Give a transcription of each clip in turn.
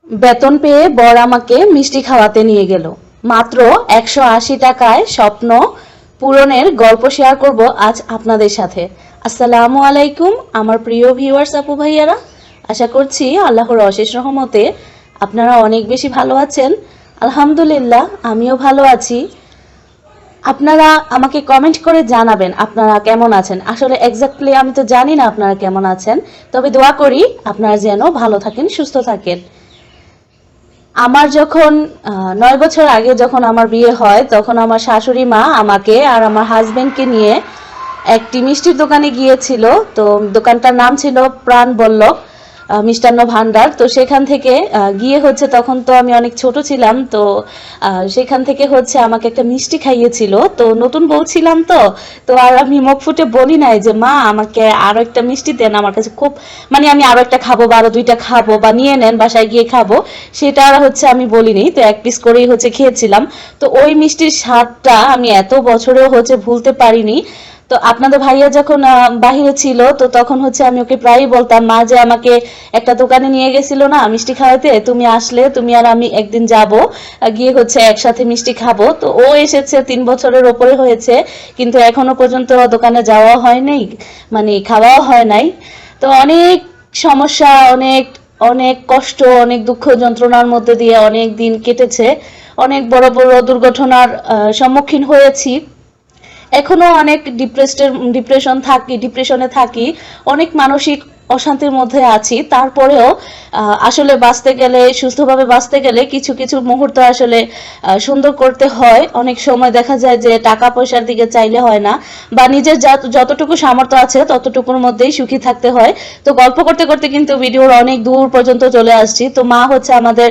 বেতন পেয়ে বর আমাকে মিষ্টি খাওয়াতে নিয়ে গেল। মাত্র 180 টাকায় স্বপ্ন পূরণের গল্প শেয়ার করব আজ আপনাদের সাথে। আসসালামু আলাইকুম আমার প্রিয় ভিউয়ার্স আপু ভাইয়ারা, আশা করছি আল্লাহর অশেষ রহমতে আপনারা অনেক বেশি ভালো আছেন। আলহামদুলিল্লাহ আমিও ভালো আছি। আপনারা আমাকে কমেন্ট করে জানাবেন আপনারা কেমন আছেন। আসলে এক্স্যাক্টলি আমি তো জানি না আপনারা কেমন আছেন, তবে দোয়া করি আপনারা যেন ভালো থাকেন, সুস্থ থাকেন। আমার যখন 9 বছর আগে যখন আমার বিয়ে হয়, তখন আমার শাশুড়ি মা আমাকে আর আমার হাজবেন্ডকে নিয়ে একটি মিষ্টির দোকানে গিয়েছিল। তো দোকানটার নাম ছিল প্রাণ বল্লভ মিষ্টান্ন ভান্ডার। তো সেখান থেকে গিয়ে তখন তো আমি অনেক ছোট ছিলাম। তো সেখান থেকে আমাকে একটা মিষ্টি খাইয়েছিল। তো নতুন বউ ছিলাম, তো তো আর আমি মুখ ফুটে বলি নাই যে মা আমাকে আরো একটা মিষ্টি দেন, আমার কাছে খুব আমি আরো একটা খাবো বা আরো দুইটা খাবো বা নিয়ে নেন বাসায় গিয়ে খাবো, সেটা আর আমি বলিনি। তো এক পিস করেই খেয়েছিলাম। তো ওই মিষ্টির স্বাদটা আমি এত বছরেও ভুলতে পারিনি। তো আপনাদের ভাইয়া যখন বাহিরে ছিল, তো তখন আমি ওকে প্রায়ই বলতাম, মা যে আমাকে একটা দোকানে নিয়ে গেছিল না মিষ্টি খাওয়াতে, তুমি আসলে তুমি আর আমি একদিন যাব, গিয়ে একসাথে মিষ্টি খাবো। তো ও এসেছে 3 বছরের ওপরে হয়েছে, কিন্তু এখনো পর্যন্ত দোকানে যাওয়া হয় নাই, খাওয়াও হয় নাই। তো অনেক সমস্যা, অনেক অনেক কষ্ট, অনেক দুঃখ যন্ত্রণার মধ্যে দিয়ে অনেক দিন কেটেছে, অনেক বড় বড় দুর্ঘটনার সম্মুখীন হয়েছি। এখনো অনেক ডিপ্রেশনে থাকি, অনেক মানসিক অশান্তির মধ্যে আছি। তারপরেও আসলে বাঁচতে গেলে, সুস্থভাবে বাঁচতে গেলে কিছু কিছু মুহূর্ত আসলে সুন্দর করতে হয়। অনেক সময় দেখা যায় যে টাকা পয়সার দিকে চাইলে হয় না, বা নিজের যতটুকু সামর্থ্য আছে ততটুকুর মধ্যেই সুখী থাকতে হয়। তো গল্প করতে করতে কিন্তু ভিডিওর অনেক দূর পর্যন্ত চলে আসছি। তো মা আমাদের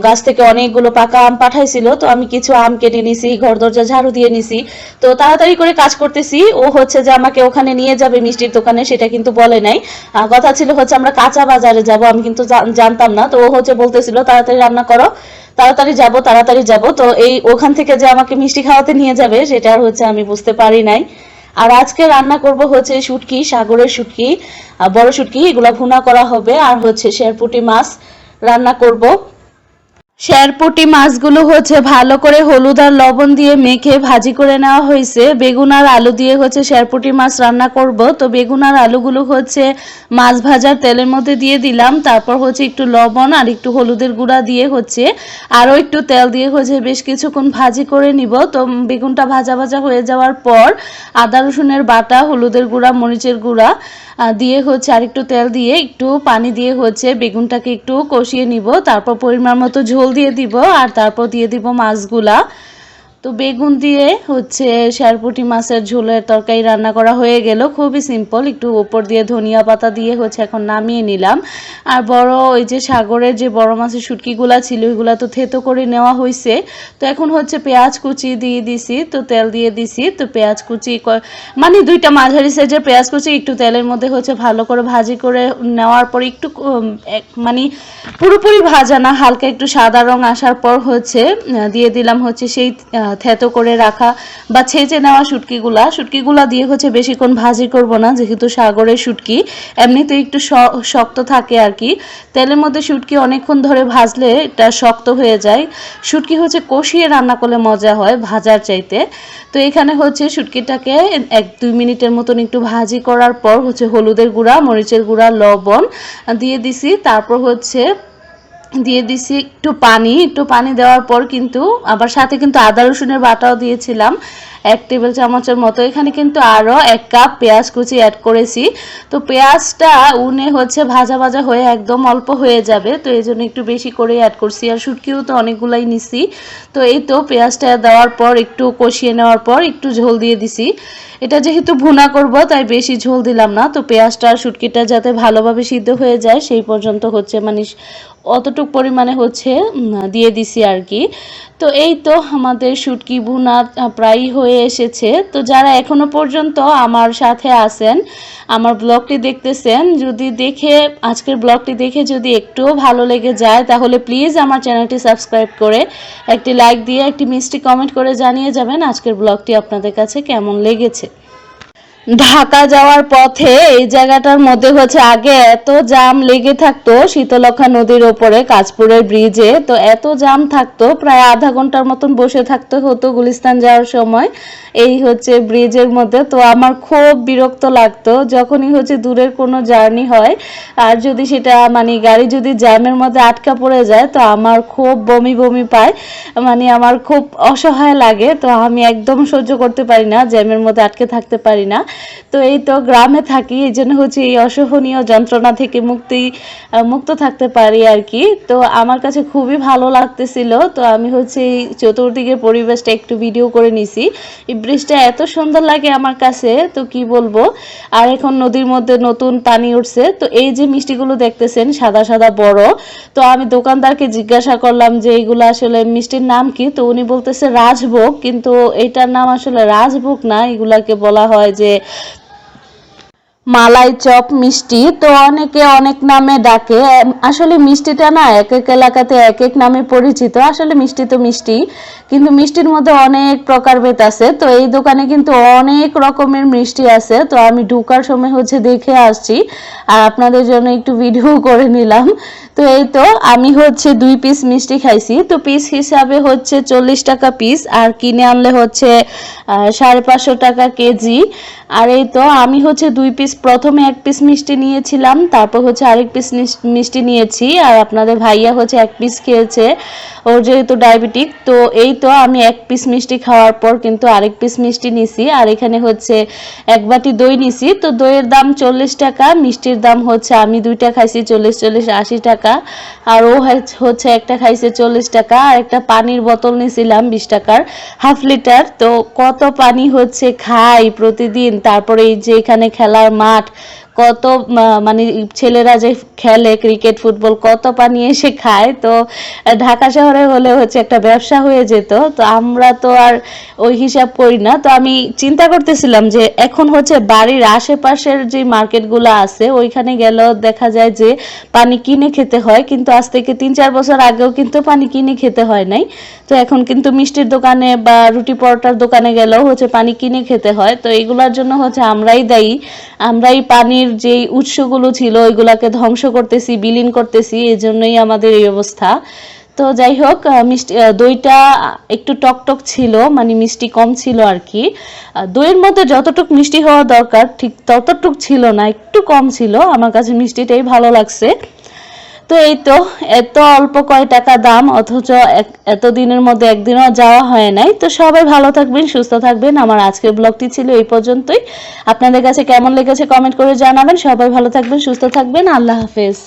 গাছ থেকে অনেকগুলো পাকা আম পাঠাইছিল। তো আমি কিছু আম কেটে নিছি, ঘর দরজা ঝাড়ু দিয়ে নিছি। তো তাড়াতাড়ি করে কাজ করতেছি। ও যে আমাকে ওখানে নিয়ে যাবে মিষ্টির দোকানে, সেটা কিন্তু বলে নাই। কথা ছিল আমরা কাঁচা বাজারে যাব, আমি কিন্তু জানতাম না। তো ও বলতেছিল তাড়াতাড়ি রান্না করো, তাড়াতাড়ি যাব। তো এই ওখান থেকে যে আমাকে মিষ্টি খাওয়াতে নিয়ে যাবে, সেটা আর আমি বুঝতে পারি নাই। আর আজকে রান্না করব শুটকি, সাগরের শুটকি, বড় শুটকি, এগুলা ভুনা করা হবে। আর শেরপুটি মাছ রান্না করব। শেরপুটি মাছগুলো ভালো করে হলুদ আর লবণ দিয়ে মেখে ভাজি করে নেওয়া হয়েছে। বেগুন আর আলু দিয়ে শেরপুটি মাছ রান্না করব। তো বেগুন আর আলুগুলো মাছ ভাজার তেলের মধ্যে দিয়ে দিলাম। তারপর একটু লবণ আর একটু হলুদের গুঁড়া দিয়ে আরও একটু তেল দিয়ে বেশ কিছুক্ষণ ভাজি করে নিব। তো বেগুনটা ভাজা ভাজা হয়ে যাওয়ার পর আদা রসুনের বাটা, হলুদের গুঁড়া, মরিচের গুঁড়া দিয়ে আর একটু তেল দিয়ে একটু পানি দিয়ে বেগুনটাকে একটু কষিয়ে নিব। তারপর পরিমাণ মতো ঝোল দিয়ে দিব, আর তারপর দিয়ে দিব মাছগুলা। তো বেগুন দিয়ে শেরপুটি মাছের ঝোলের তরকারি রান্না করা হয়ে গেল। খুবই সিম্পল, একটু উপর দিয়ে ধনিয়া পাতা দিয়ে এখন নামিয়ে নিলাম। আর বড় ওই যে সাগরের যে বড় মাছের শুটকিগুলা ছিল, ওইগুলা তো থেতো করে নেওয়া হয়েছে। তো এখন পেঁয়াজ কুচি দিয়ে দিছি, তো তেল দিয়ে দিছি। তো পেঁয়াজ কুচি দুইটা মাঝারি সাইজের পেঁয়াজ কুচি একটু তেলের মধ্যে ভালো করে ভাজি করে নেওয়ার পর একটু পুরোপুরি ভাজা না, হালকা একটু সাদা রং আসার পর দিয়ে দিলাম সেই থেতো করে রাখা বা ছেঁচে নেওয়া শুটকিগুলা দিয়ে বেশিক্ষণ ভাজি করব না, যেহেতু সাগরের শুটকি এমনিতে একটু শক্ত থাকে আর কি। তেলের মধ্যে শুটকি অনেকক্ষণ ধরে ভাজলে এটা শক্ত হয়ে যায়। শুটকি কষিয়ে রান্না করলে মজা হয় ভাজার চাইতে। তো এখানে শুটকিটাকে 1-2 মিনিটের মতন একটু ভাজি করার পর হলুদের গুঁড়া, মরিচের গুঁড়া, লবণ দিয়ে দিছি। তারপর দিয়ে দিছি একটু পানি দেওয়ার পর কিন্তু আবার সাথে কিন্তু আদা রসুনের বাটাও দিয়েছিলাম 1 টেবিল চামচের মতো। এখানে কিন্তু আরও 1 কাপ পেঁয়াজ কুচি অ্যাড করেছি। তো পেঁয়াজটা উনে ভাজা ভাজা হয়ে একদম অল্প হয়ে যাবে, তো এই জন্য একটু বেশি করে অ্যাড করছি। আর শুটকিও তো অনেকগুলাই নিছি। তো এই তো পেঁয়াজটা দেওয়ার পর একটু কষিয়ে নেওয়ার পর একটু ঝোল দিয়ে দিছি। এটা যেহেতু ভুনা করব তাই বেশি ঝোল দিলাম না। তো পেঁয়াজটা আর শুটকিটা যাতে ভালোভাবে সিদ্ধ হয়ে যায় সেই পর্যন্ত অতটুক পরিমাণে দিয়ে দিছি আর কি। তো এই তো আমাদের শুটকি ভুনা প্রায় হয়ে এসেছে। তো যারা এখনো পর্যন্ত আমার সাথে আছেন, আমার ব্লগটি দেখতেছেন, আজকের ব্লগটি দেখে যদি একটু ভালো লেগে যায়, তাহলে প্লিজ আমার চ্যানেলটি সাবস্ক্রাইব করে একটি লাইক দিয়ে একটি মিষ্টি কমেন্ট করে জানিয়ে যাবেন আজকের ব্লগটি আপনাদের কাছে কেমন লেগেছে। ঢাকা যাওয়ার পথে এই জায়গাটার মধ্যে হচ্ছে আগে এত জাম লেগে থাকতো শীতলক্ষ্যা নদীর ওপরে কাঁচপুরের ব্রিজে, তো এত জাম থাকতো প্রায় আধা ঘন্টার মতন বসে থাকতে হতো গুলিস্তান যাওয়ার সময় এই হচ্ছে ব্রিজের মধ্যে। তো আমার খুব বিরক্ত লাগতো যখনই হচ্ছে দূরের কোনো জার্নি হয় আর যদি সেটা মানে গাড়ি যদি জ্যামের মধ্যে আটকা পড়ে যায় তো আমার খুব বমি বমি পায়, মানে আমার খুব অসহায় লাগে। তো আমি একদম সহ্য করতে পারি না, জ্যামের মধ্যে আটকে থাকতে পারি না। তো এই তো গ্রামে থাকি এই জন্য হচ্ছে এই অসহনীয় যন্ত্রণা থেকে মুক্ত থাকতে পারি আর কি। তো আমার কাছে খুবই ভালো লাগতেছিল, তো আমি হচ্ছে এই চতুর্দিকের পরিবেশটা একটু ভিডিও করে নিছি। এই ব্রিজটা এত সুন্দর লাগে আমার কাছে তো কি বলবো। আর এখন নদীর মধ্যে নতুন পানি উঠছে। তো এই যে মিষ্টিগুলো দেখতেছেন সাদা সাদা বড়, তো আমি দোকানদারকে জিজ্ঞাসা করলাম যে এইগুলো আসলে মিষ্টির নাম কি, তো উনি বলতেছে রাজভোগ, কিন্তু এটার নাম আসলে রাজভোগ না, এগুলাকে বলা হয় যে মালাই চপ মিষ্টি। তো অনেকে অনেক নামে ডাকে, আসলে মিষ্টিটা না এক এক এলাকাতে এক এক নামে পরিচিত। আসলে মিষ্টি তো মিষ্টি, কিন্তু মিষ্টির মধ্যে অনেক প্রকারভেদ আছে। তো এই দোকানে কিন্তু অনেক রকমের মিষ্টি আছে, তো আমি ঢোকার সময় হচ্ছে দেখে আসছি আর আপনাদের জন্য একটু ভিডিও করে নিলাম। তো এই তো আমি হচ্ছে 2 পিস মিষ্টি খাইছি, তো পিস হিসাবে হচ্ছে 40 টাকা পিস আর কিনে আনলে হচ্ছে 550 টাকা কেজি। আর এই তো আমি হচ্ছে 2 পিস, প্রথমে 1 পিস মিষ্টি নিয়েছিলাম, তারপর হচ্ছে আরেক পিস মিষ্টি নিয়েছি আর আপনাদের ভাইয়া হচ্ছে 1 পিস খেয়েছে, ওর যেহেতু ডায়াবেটিক। তো এই তো আমি 1 পিস মিষ্টি খাওয়ার পর কিন্তু আরেক পিস মিষ্টি নিছি আর এখানে হচ্ছে 1 বাটি দই নিছি। তো দইয়ের দাম 40 টাকা, মিষ্টির দাম হচ্ছে আমি 2টা খাইছি 40 80 টাকা, আর ও হচ্ছে একটা খাইছে 40 টাকা। আর একটা পানির বোতল নিছিলাম 20 টাকার হাফ লিটার। তো কত পানি হচ্ছে খাই প্রতিদিন। তারপরে এই যে এখানে খেলার মাঠ, কত মানে ছেলেরা যে খেলে ক্রিকেট ফুটবল কত পানি এসে খায়। তো ঢাকা শহরে হলে হচ্ছে একটা ব্যবসা হয়ে যেত, তো আমরা তো আর ওই হিসাব করি না। তো আমি চিন্তা করতেছিলাম যে এখন হচ্ছে বাড়ির আশেপাশের যে মার্কেটগুলো আছে ওইখানে গেলেও দেখা যায় যে পানি কিনে খেতে হয়, কিন্তু আজ থেকে 3-4 বছর আগেও কিন্তু পানি কিনে খেতে হয় নাই। তো এখন কিন্তু মিষ্টির দোকানে বা রুটি পরোটার দোকানে গেলেও হচ্ছে পানি কিনে খেতে হয়। তো এগুলোর জন্য হচ্ছে আমরাই দায়ী, আমরাই পানির যে উৎসগুলো ছিল ওইগুলাকে ধ্বংস করতেছি, বিলীন করতেছি, এজন্যই আমাদের এই অবস্থা। তো যাই হোক, মিষ্টি দইটা একটু টকটক ছিল, মানে মিষ্টি কম ছিল আর কি। দইয়ের মধ্যে যতটুক মিষ্টি হওয়া দরকার ঠিক ততটুক ছিল না, একটু কম ছিল। আমার কাছে মিষ্টিটাই ভালো লাগছে। তো এই তো এত অল্প কয় টাকা দাম, অথচ এত দিনের মধ্যে একদিনও যাওয়া হয় নাই। তো সবাই ভালো থাকবেন, সুস্থ থাকবেন। আমার আজকের ব্লগটি ছিল এই পর্যন্তই। আপনাদের কাছে কেমন লেগেছে কমেন্ট করে জানাবেন। সবাই ভালো থাকবেন, সুস্থ থাকবেন। আল্লাহ হাফেজ।